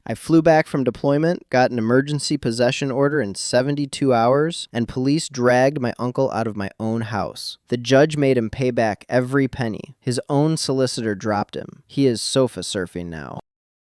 I flew back from deployment, got an emergency possession order in 72 hours, and police dragged my uncle out of my own house. The judge made him pay back every penny. His own solicitor dropped him. He is sofa surfing now.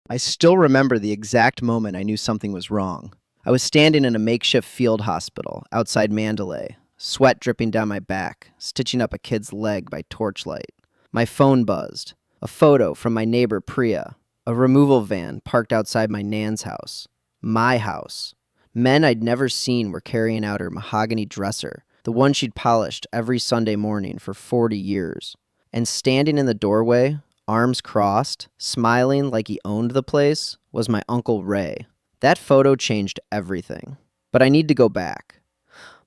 I still remember the exact moment I knew something was wrong. I was standing in a makeshift field hospital outside Mandalay, sweat dripping down my back, stitching up a kid's leg by torchlight. My phone buzzed. A photo from my neighbor Priya. A removal van parked outside my nan's house. My house. Men I'd never seen were carrying out her mahogany dresser, the one she'd polished every Sunday morning for 40 years. And standing in the doorway, arms crossed, smiling like he owned the place, was my Uncle Ray. That photo changed everything. But I need to go back.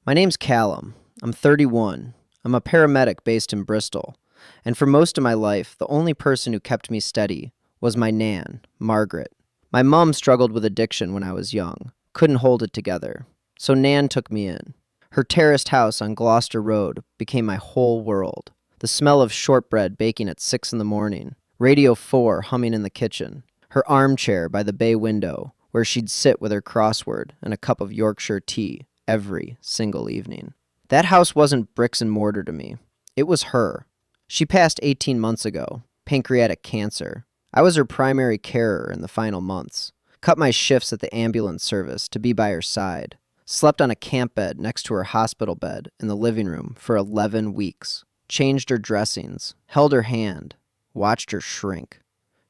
My name's Callum. I'm 31. I'm a paramedic based in Bristol. And for most of my life, the only person who kept me steady was my nan, Margaret. My mom struggled with addiction when I was young, couldn't hold it together, so Nan took me in. Her terraced house on Gloucester Road became my whole world. The smell of shortbread baking at 6 in the morning, Radio 4 humming in the kitchen, her armchair by the bay window where she'd sit with her crossword and a cup of Yorkshire tea every single evening. That house wasn't bricks and mortar to me. It was her. She passed 18 months ago, pancreatic cancer. I was her primary carer in the final months. Cut my shifts at the ambulance service to be by her side. Slept on a camp bed next to her hospital bed in the living room for 11 weeks. Changed her dressings. Held her hand. Watched her shrink.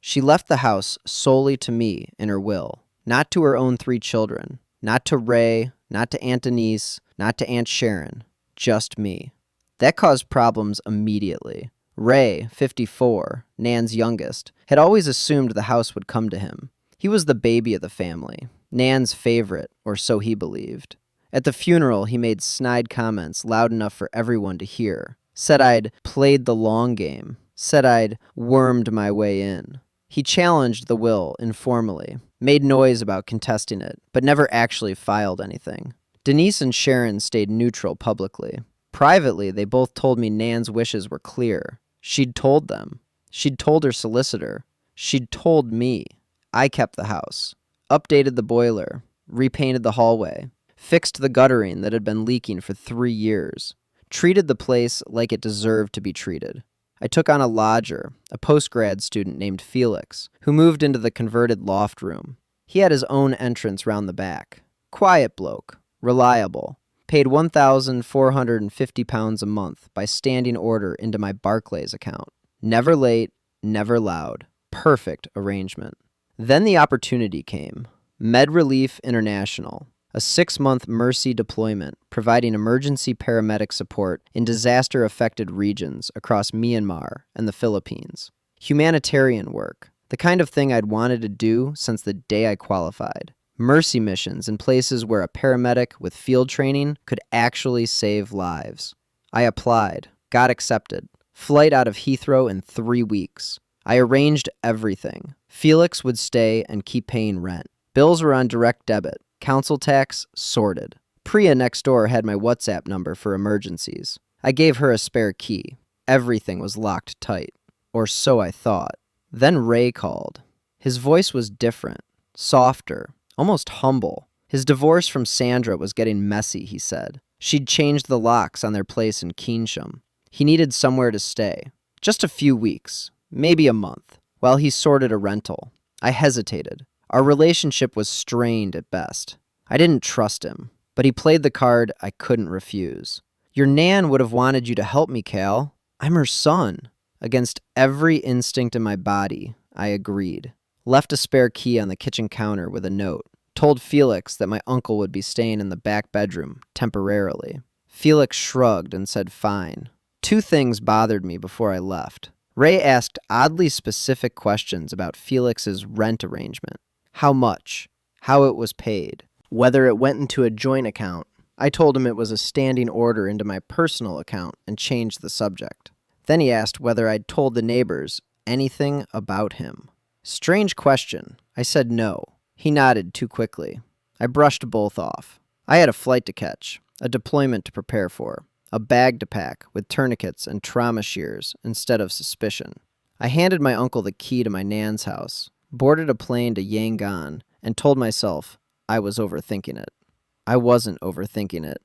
She left the house solely to me in her will. Not to her own 3 children. Not to Ray. Not to Aunt Denise. Not to Aunt Sharon. Just me. That caused problems immediately. Ray, 54, Nan's youngest, had always assumed the house would come to him. He was the baby of the family, Nan's favorite, or so he believed. At the funeral, he made snide comments loud enough for everyone to hear. Said I'd played the long game. Said I'd wormed my way in. He challenged the will informally, made noise about contesting it, but never actually filed anything. Denise and Sharon stayed neutral publicly. Privately, they both told me Nan's wishes were clear. She'd told them. She'd told her solicitor. She'd told me. I kept the house. Updated the boiler. Repainted the hallway. Fixed the guttering that had been leaking for 3 years. Treated the place like it deserved to be treated. I took on a lodger, a postgrad student named Felix, who moved into the converted loft room. He had his own entrance round the back. Quiet bloke. Reliable. Paid £1,450 a month by standing order into my Barclays account. Never late, never loud. Perfect arrangement. Then the opportunity came. Med Relief International, a 6-month Mercy deployment providing emergency paramedic support in disaster-affected regions across Myanmar and the Philippines. Humanitarian work, the kind of thing I'd wanted to do since the day I qualified. Mercy missions in places where a paramedic with field training could actually save lives. I applied, got accepted. Flight out of Heathrow in 3 weeks. I arranged everything. Felix would stay and keep paying rent. Bills were on direct debit. Council tax sorted. Priya next door had my WhatsApp number for emergencies. I gave her a spare key. Everything was locked tight. Or so I thought. Then Ray called. His voice was different, softer. Almost humble. His divorce from Sandra was getting messy, he said. She'd changed the locks on their place in Keynsham. He needed somewhere to stay. Just a few weeks, maybe a month, while he sorted a rental. I hesitated. Our relationship was strained at best. I didn't trust him, but he played the card I couldn't refuse. Your Nan would have wanted you to help me, Cal. I'm her son. Against every instinct in my body, I agreed. Left a spare key on the kitchen counter with a note. Told Felix that my uncle would be staying in the back bedroom, temporarily. Felix shrugged and said fine. 2 things bothered me before I left. Ray asked oddly specific questions about Felix's rent arrangement. How much? How it was paid? Whether it went into a joint account. I told him it was a standing order into my personal account and changed the subject. Then he asked whether I'd told the neighbors anything about him. Strange question. I said no. He nodded too quickly. I brushed both off. I had a flight to catch, a deployment to prepare for, a bag to pack with tourniquets and trauma shears instead of suspicion. I handed my uncle the key to my nan's house, boarded a plane to Yangon, and told myself I was overthinking it. I wasn't overthinking it.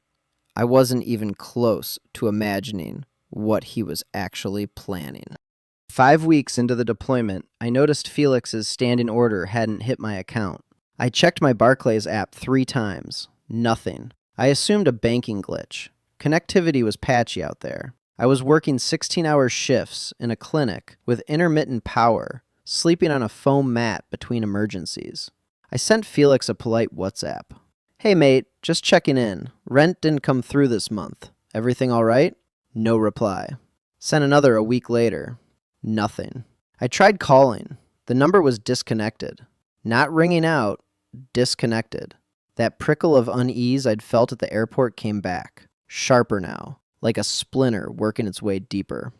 I wasn't even close to imagining what he was actually planning. 5 weeks into the deployment, I noticed Felix's standing order hadn't hit my account. I checked my Barclays app 3 times. Nothing. I assumed a banking glitch. Connectivity was patchy out there. I was working 16-hour shifts in a clinic with intermittent power, sleeping on a foam mat between emergencies. I sent Felix a polite WhatsApp. "Hey mate, just checking in. Rent didn't come through this month. Everything all right?" No reply. Sent another a week later. Nothing. I tried calling. The number was disconnected. Not ringing out, disconnected. That prickle of unease I'd felt at the airport came back. Sharper now, like a splinter working its way deeper.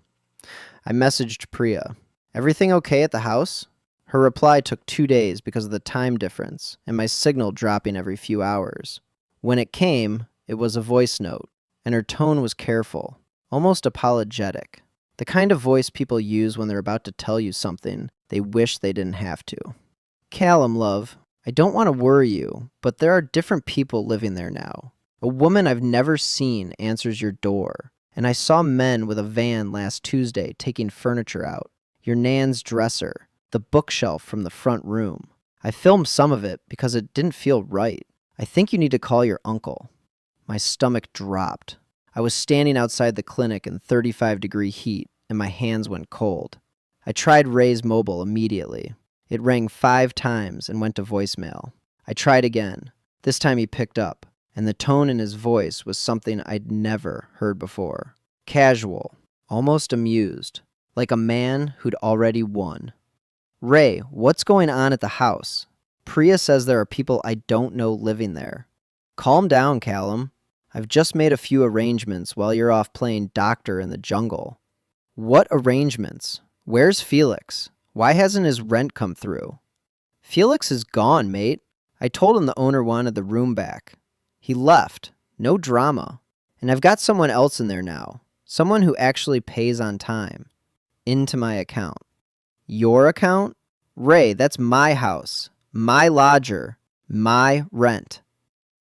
I messaged Priya. "Everything okay at the house?" Her reply took 2 days because of the time difference and my signal dropping every few hours. When it came, it was a voice note, and her tone was careful, almost apologetic. The kind of voice people use when they're about to tell you something they wish they didn't have to. "Callum, love, I don't want to worry you, but there are different people living there now. A woman I've never seen answers your door, and I saw men with a van last Tuesday taking furniture out. Your nan's dresser, the bookshelf from the front room. I filmed some of it because it didn't feel right. I think you need to call your uncle." My stomach dropped. I was standing outside the clinic in 35-degree heat, and my hands went cold. I tried Ray's mobile immediately. It rang 5 times and went to voicemail. I tried again. This time he picked up, and the tone in his voice was something I'd never heard before. Casual, almost amused, like a man who'd already won. "Ray, what's going on at the house? Priya says there are people I don't know living there." "Calm down, Callum. I've just made a few arrangements while you're off playing doctor in the jungle." "What arrangements? Where's Felix? Why hasn't his rent come through?" "Felix is gone, mate. I told him the owner wanted the room back. He left. No drama. And I've got someone else in there now. Someone who actually pays on time. Into my account." "Your account? Ray, that's my house. My lodger. My rent.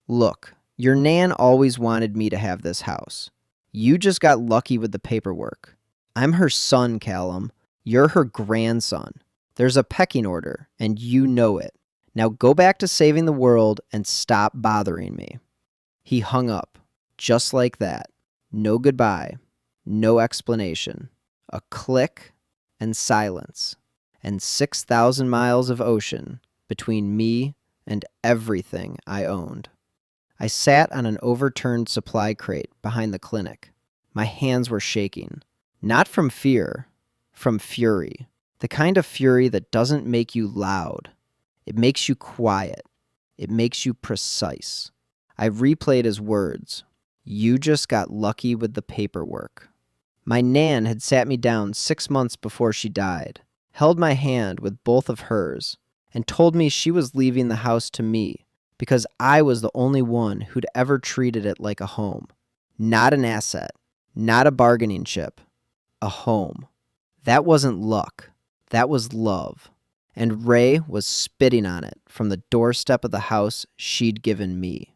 Look, your nan always wanted me to have this house. You just got lucky with the paperwork. I'm her son, Callum. You're her grandson. There's a pecking order, and you know it. Now go back to saving the world and stop bothering me." He hung up, just like that. No goodbye, no explanation. A click and silence, and 6,000 miles of ocean between me and everything I owned. I sat on an overturned supply crate behind the clinic. My hands were shaking, not from fear, from fury. The kind of fury that doesn't make you loud. It makes you quiet. It makes you precise. I replayed his words. "You just got lucky with the paperwork." My nan had sat me down 6 months before she died, held my hand with both of hers, and told me she was leaving the house to me because I was the only one who'd ever treated it like a home. Not an asset, not a bargaining chip, a home. That wasn't luck. That was love. And Ray was spitting on it from the doorstep of the house she'd given me.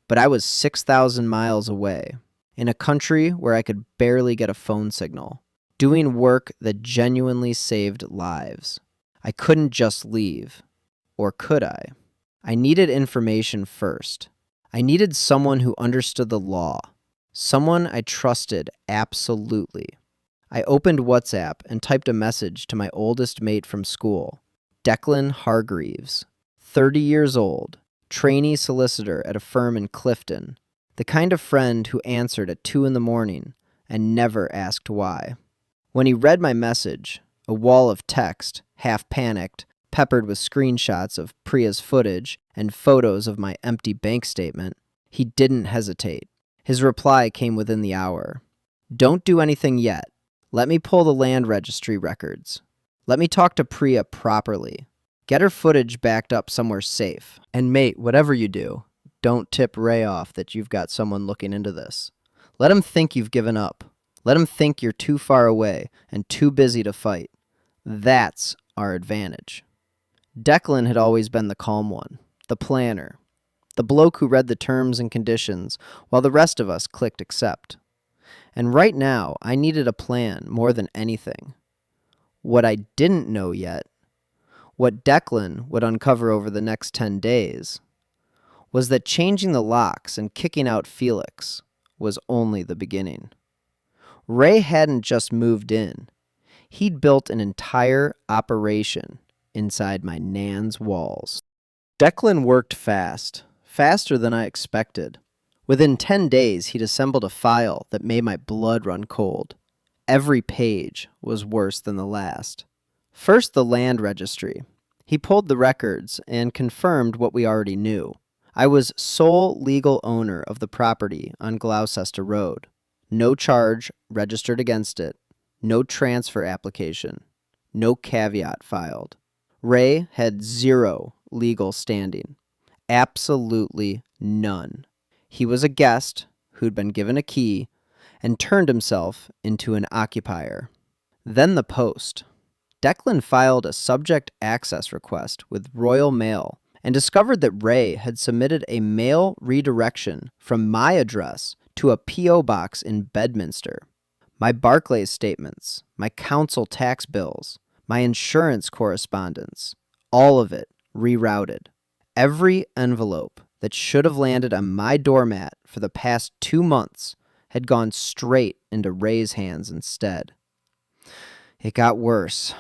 But I was 6,000 miles away, in a country where I could barely get a phone signal, doing work that genuinely saved lives. I couldn't just leave. Or could I? I needed information first. I needed someone who understood the law. Someone I trusted absolutely. I opened WhatsApp and typed a message to my oldest mate from school, Declan Hargreaves, 30 years old, trainee solicitor at a firm in Clifton, the kind of friend who answered at 2 a.m. and never asked why. When he read my message, a wall of text, half panicked, peppered with screenshots of Priya's footage and photos of my empty bank statement, he didn't hesitate. His reply came within the hour. "Don't do anything yet. Let me pull the land registry records. Let me talk to Priya properly. Get her footage backed up somewhere safe. And mate, whatever you do, don't tip Ray off that you've got someone looking into this. Let him think you've given up. Let him think you're too far away and too busy to fight. That's our advantage. Declan had always been the calm one, the planner, the bloke who read the terms and conditions while the rest of us clicked accept. And right now, I needed a plan more than anything. What I didn't know yet, what Declan would uncover over the next 10 days, was that changing the locks and kicking out Felix was only the beginning. Ray hadn't just moved in. He'd built an entire operation inside my nan's walls. Declan worked fast, faster than I expected. Within 10 days, he'd assembled a file that made my blood run cold. Every page was worse than the last. First, the land registry. He pulled the records and confirmed what we already knew. I was sole legal owner of the property on Gloucester Road. No charge registered against it. No transfer application. No caveat filed. Ray had zero legal standing. Absolutely none. He was a guest who'd been given a key and turned himself into an occupier. Then the post. Declan filed a subject access request with Royal Mail and discovered that Ray had submitted a mail redirection from my address to a P.O. box in Bedminster. My Barclays statements, my council tax bills, my insurance correspondence, all of it rerouted. Every envelope that should have landed on my doormat for the past 2 months had gone straight into Ray's hands instead. It got worse.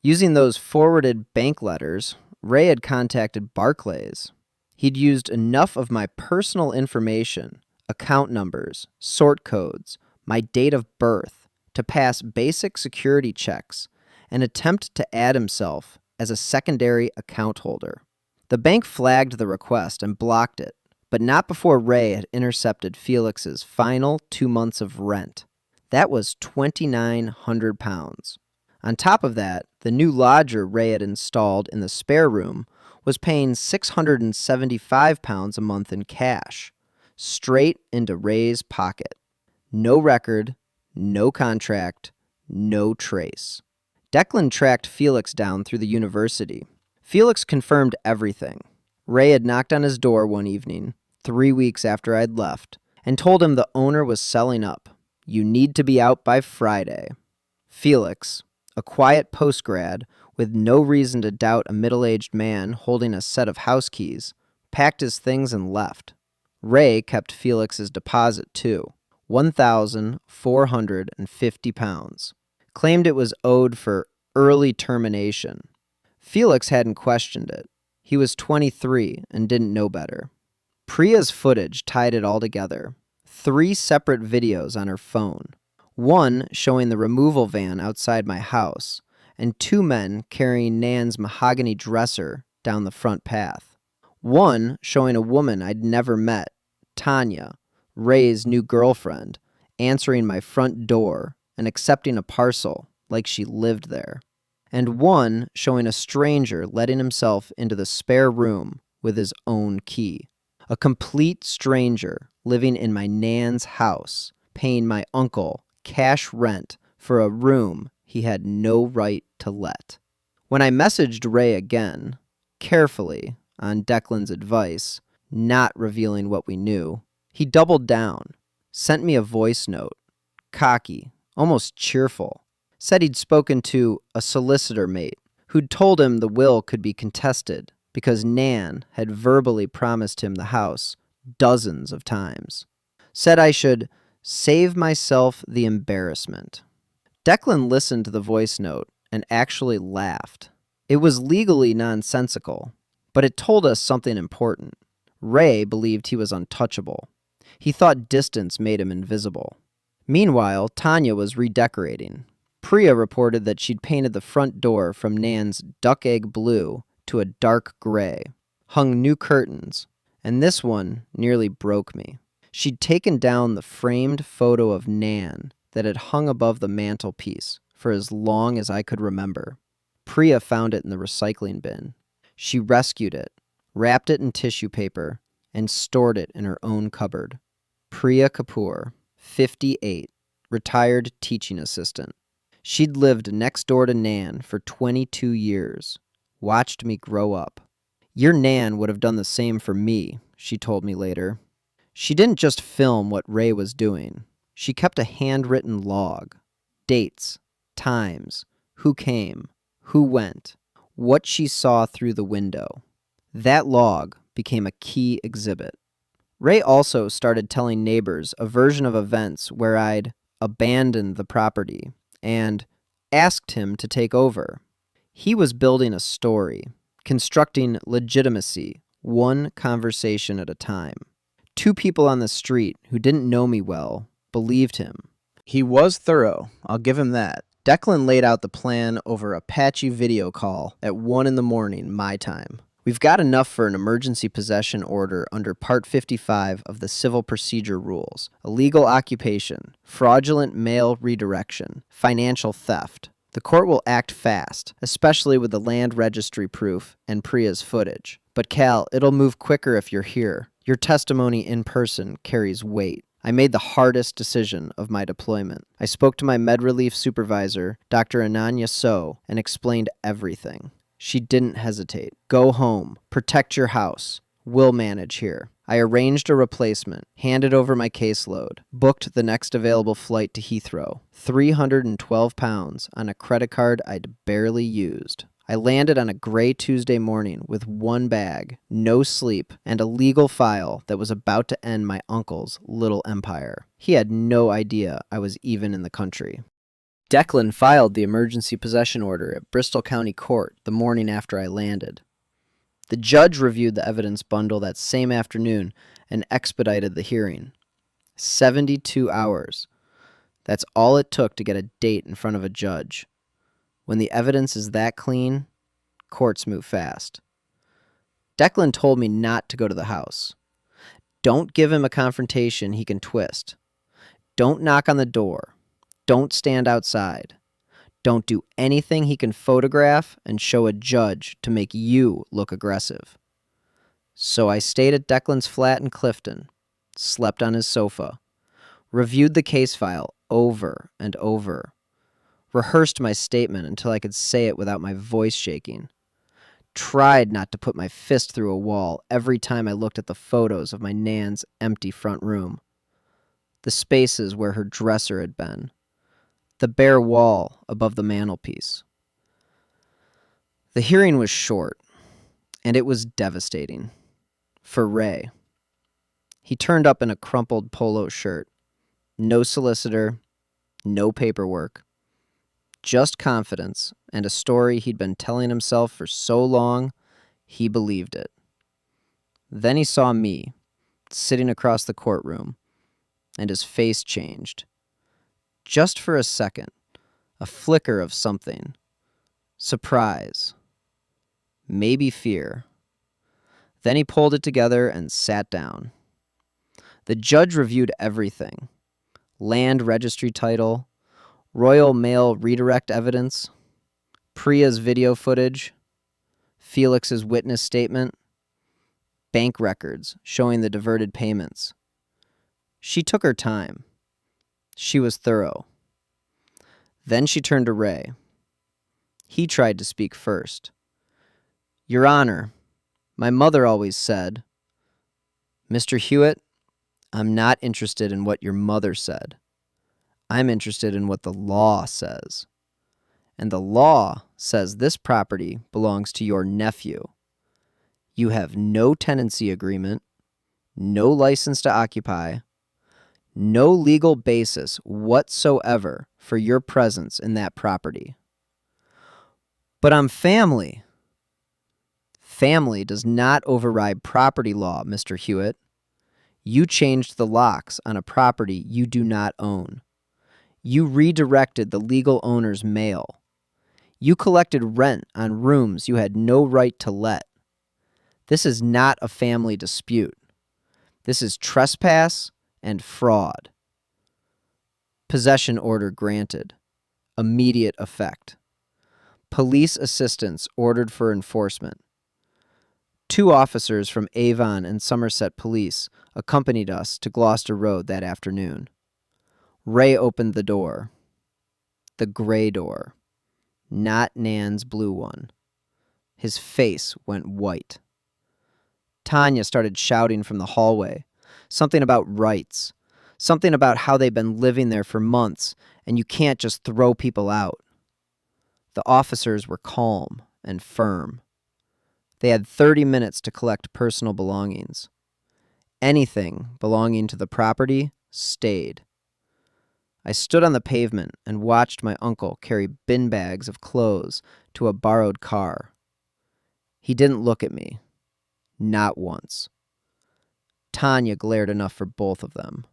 Using those forwarded bank letters, Ray had contacted Barclays. He'd used enough of my personal information, account numbers, sort codes, my date of birth, to pass basic security checks and attempt to add himself as a secondary account holder. The bank flagged the request and blocked it, but not before Ray had intercepted Felix's final 2 months of rent. That was £2,900. On top of that, the new lodger Ray had installed in the spare room was paying £675 a month in cash, straight into Ray's pocket. No record, no contract, no trace. Declan tracked Felix down through the university. Felix confirmed everything. Ray had knocked on his door one evening, 3 weeks after I'd left, and told him the owner was selling up. You need to be out by Friday. Felix, a quiet postgrad with no reason to doubt a middle-aged man holding a set of house keys, packed his things and left. Ray kept Felix's deposit too, £1,450. Claimed it was owed for early termination. Felix hadn't questioned it. He was 23 and didn't know better. Priya's footage tied it all together. 3 separate videos on her phone. One showing the removal van outside my house, and 2 men carrying Nan's mahogany dresser down the front path. One showing a woman I'd never met, Tanya, Ray's new girlfriend, answering my front door and accepting a parcel like she lived there. And one showing a stranger letting himself into the spare room with his own key. A complete stranger living in my Nan's house, paying my uncle cash rent for a room he had no right to let. When I messaged Ray again, carefully, on Declan's advice, not revealing what we knew, he doubled down, sent me a voice note, cocky, almost cheerful, said he'd spoken to a solicitor mate who'd told him the will could be contested because Nan had verbally promised him the house dozens of times. Said I should save myself the embarrassment. Declan listened to the voice note and actually laughed. It was legally nonsensical, but it told us something important. Ray believed he was untouchable. He thought distance made him invisible. Meanwhile, Tanya was redecorating. Priya reported that she'd painted the front door from Nan's duck egg blue to a dark gray, hung new curtains, and this one nearly broke me. She'd taken down the framed photo of Nan that had hung above the mantelpiece for as long as I could remember. Priya found it in the recycling bin. She rescued it, wrapped it in tissue paper, and stored it in her own cupboard. Priya Kapoor, 58, retired teaching assistant. She'd lived next door to Nan for 22 years, watched me grow up. Your Nan would have done the same for me, she told me later. She didn't just film what Ray was doing. She kept a handwritten log. Dates, times, who came, who went, what she saw through the window. That log became a key exhibit. Ray also started telling neighbors a version of events where I'd abandoned the property and asked him to take over. He was building a story, constructing legitimacy, one conversation at a time. Two people on the street who didn't know me well believed him. He was thorough, I'll give him that. Declan laid out the plan over a patchy video call at 1 a.m, my time. We've got enough for an emergency possession order under Part 55 of the Civil Procedure Rules: illegal occupation, fraudulent mail redirection, financial theft. The court will act fast, especially with the land registry proof and Priya's footage. But Cal, it'll move quicker if you're here. Your testimony in person carries weight. I made the hardest decision of my deployment. I spoke to my med relief supervisor, Dr. Ananya So, and explained everything. She didn't hesitate. Go home. Protect your house. We'll manage here. I arranged a replacement, handed over my caseload, booked the next available flight to Heathrow. 312 pounds on a credit card I'd barely used. I landed on a gray Tuesday morning with one bag, no sleep, and a legal file that was about to end my uncle's little empire. He had no idea I was even in the country. Declan filed the emergency possession order at Bristol County Court the morning after I landed. The judge reviewed the evidence bundle that same afternoon and expedited the hearing. 72 hours. That's all it took to get a date in front of a judge. When the evidence is that clean, courts move fast. Declan told me not to go to the house. Don't give him a confrontation he can twist. Don't knock on the door. Don't stand outside. Don't do anything he can photograph and show a judge to make you look aggressive. So I stayed at Declan's flat in Clifton, slept on his sofa, reviewed the case file over and over, rehearsed my statement until I could say it without my voice shaking, tried not to put my fist through a wall every time I looked at the photos of my Nan's empty front room, the spaces where her dresser had been, the bare wall above the mantelpiece. The hearing was short, and it was devastating. For Ray. He turned up in a crumpled polo shirt. No solicitor, no paperwork. Just confidence and a story he'd been telling himself for so long, he believed it. Then he saw me, sitting across the courtroom, and his face changed. Just for a second, a flicker of something. Surprise. Maybe fear. Then he pulled it together and sat down. The judge reviewed everything. Land registry title, Royal Mail redirect evidence, Priya's video footage, Felix's witness statement, bank records showing the diverted payments. She took her time. She was thorough. Then she turned to Ray. He tried to speak first. Your Honor, my mother always said, Mr. Hewitt, I'm not interested in what your mother said. I'm interested in what the law says. And the law says this property belongs to your nephew. You have no tenancy agreement, no license to occupy, no legal basis whatsoever for your presence in that property. But I'm family. Family does not override property law, Mr. Hewitt. You changed the locks on a property you do not own. You redirected the legal owner's mail. You collected rent on rooms you had no right to let. This is not a family dispute. This is trespass and fraud. Possession order granted. Immediate effect. Police assistance ordered for enforcement. 2 officers from Avon and Somerset Police accompanied us to Gloucester Road that afternoon. Ray opened the door. The gray door. Not Nan's blue one. His face went white. Tanya started shouting from the hallway, something about rights, something about how they've been living there for months and you can't just throw people out. The officers were calm and firm. They had 30 minutes to collect personal belongings. Anything belonging to the property stayed. I stood on the pavement and watched my uncle carry bin bags of clothes to a borrowed car. He didn't look at me. Not once. Tanya glared enough for both of them.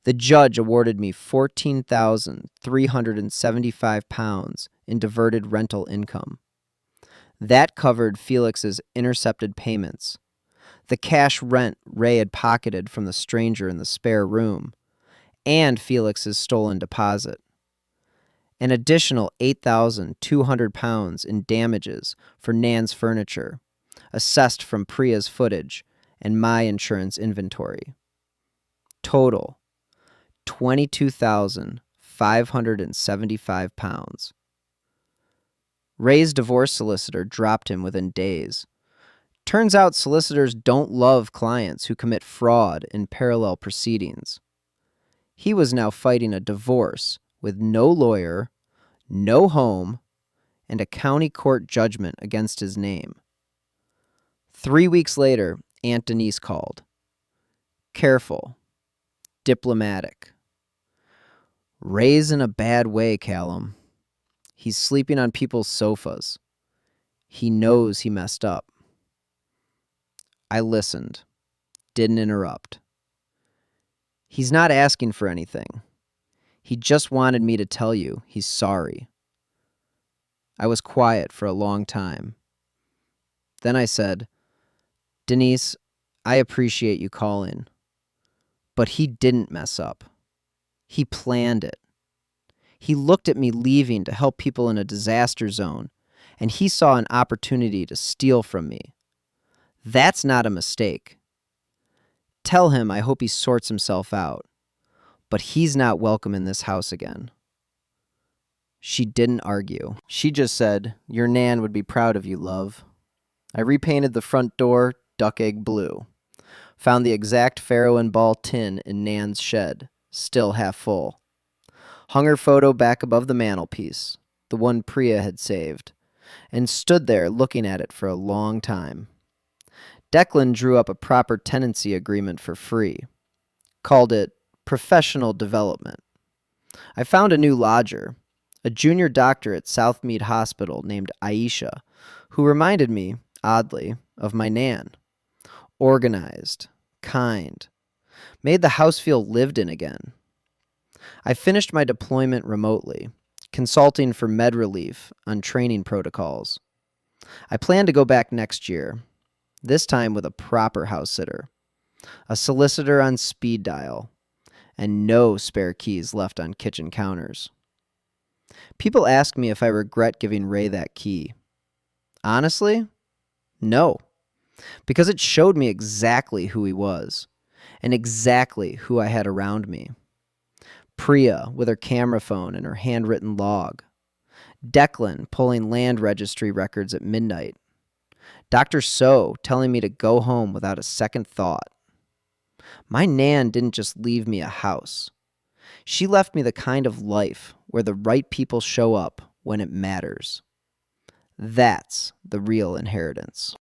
The judge awarded me £14,375 in diverted rental income. That covered Felix's intercepted payments, the cash rent Ray had pocketed from the stranger in the spare room, and Felix's stolen deposit. An additional £8,200 in damages for Nan's furniture, assessed from Priya's footage and my insurance inventory. Total, £22,575. Ray's divorce solicitor dropped him within days. Turns out solicitors don't love clients who commit fraud in parallel proceedings. He was now fighting a divorce with no lawyer, no home, and a county court judgment against his name. 3 weeks later, Aunt Denise called. Careful. Diplomatic. Ray's in a bad way, Callum. He's sleeping on people's sofas. He knows he messed up. I listened. Didn't interrupt. He's not asking for anything. He just wanted me to tell you he's sorry. I was quiet for a long time. Then I said, Denise, I appreciate you calling. But he didn't mess up. He planned it. He looked at me leaving to help people in a disaster zone, and he saw an opportunity to steal from me. That's not a mistake. Tell him I hope he sorts himself out, but he's not welcome in this house again. She didn't argue. She just said, your Nan would be proud of you, love. I repainted the front door duck egg blue. Found the exact Pharaoh and Ball tin in Nan's shed, still half full. Hung her photo back above the mantelpiece, the one Priya had saved, and stood there looking at it for a long time. Declan drew up a proper tenancy agreement for free. Called it professional development. I found a new lodger, a junior doctor at Southmead Hospital named Aisha, who reminded me, oddly, of my Nan. Organized, kind, made the house feel lived in again. I finished my deployment remotely, consulting for med relief on training protocols. I plan to go back next year, this time with a proper house sitter, a solicitor on speed dial, and no spare keys left on kitchen counters. People ask me if I regret giving Ray that key. Honestly, no. Because it showed me exactly who he was, and exactly who I had around me. Priya with her camera phone and her handwritten log. Declan pulling land registry records at midnight. Dr. So telling me to go home without a second thought. My Nan didn't just leave me a house. She left me the kind of life where the right people show up when it matters. That's the real inheritance.